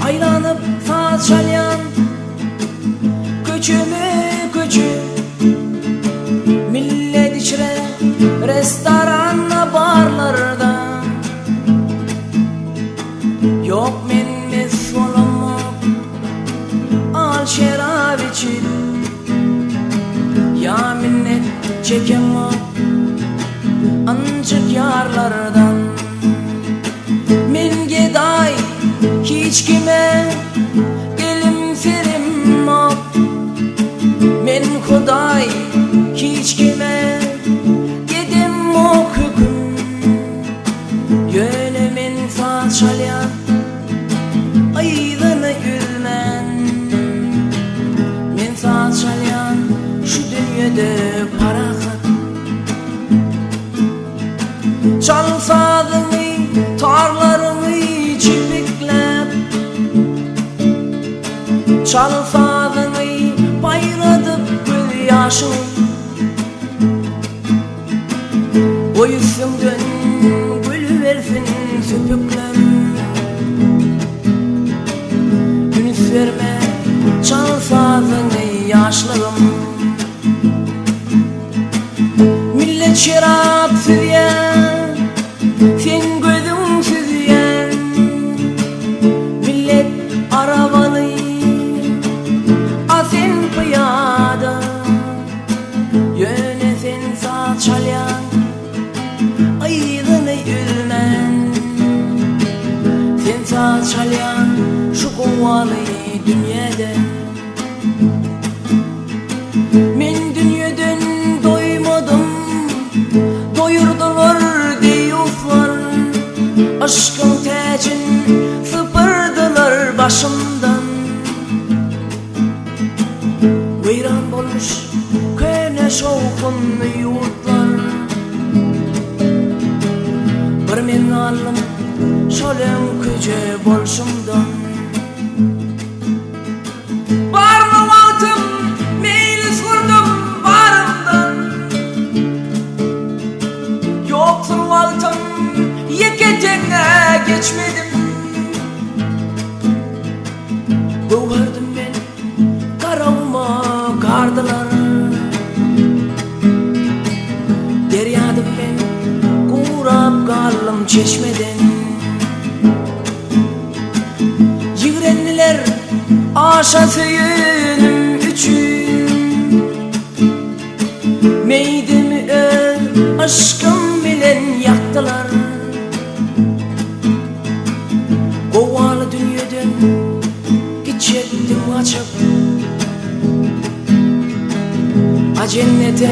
Aylanıp saat çalyan köçü millet içre restoran barlarda yok men mesolup al şerab için ya minnet çekemem ancak yarlardan men geday hiç kime gelimserim yok men Huday hiç kime gedim ok hüküm yönemin saat çalyan aydını gülmen men saat çalyan şu dünyada parahat çalsadın tarlarını çipiklep çalsadın bayradıp gül yaşın o yüzümden gül versin süpükler Günüs verme çalsadın yaşlarım millet şarap süyen sen gözün süzyen millet arabalı asen piyada yönesen saat çalyan aydını gülmen sen saat çalyan şu kovalı dünyada men dünyadan doymadım doyurdular diyorlar aşkın tecin sıfırdılar başımdan veyran olmuş köne şovkun yurtlar bir men alım şolem köce bolşumdan barlı altım meylis vurdum barımdan yoktur altım yeketene geçmedim Boğardım ben karavuma kardılar deryadım ben kurap kalım çeşmeden Yigrenliler aşa söyünüm üçün meydimi öl aşkım bilen yaktılar kovalı dünyadan gidecektim açıp cennete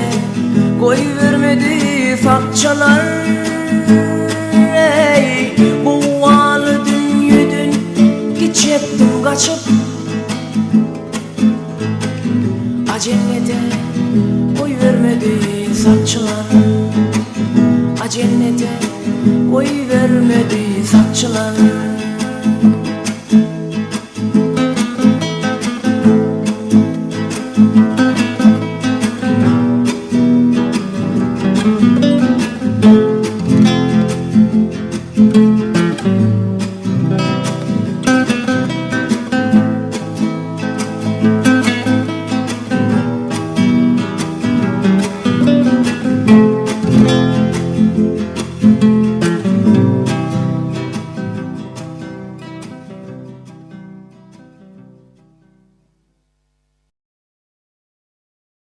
koy vermedi fakçalar ey kovalı dünyadan gidecektim kaçıp cennete koy vermedi sakçılar cennete koy vermedi sakçılar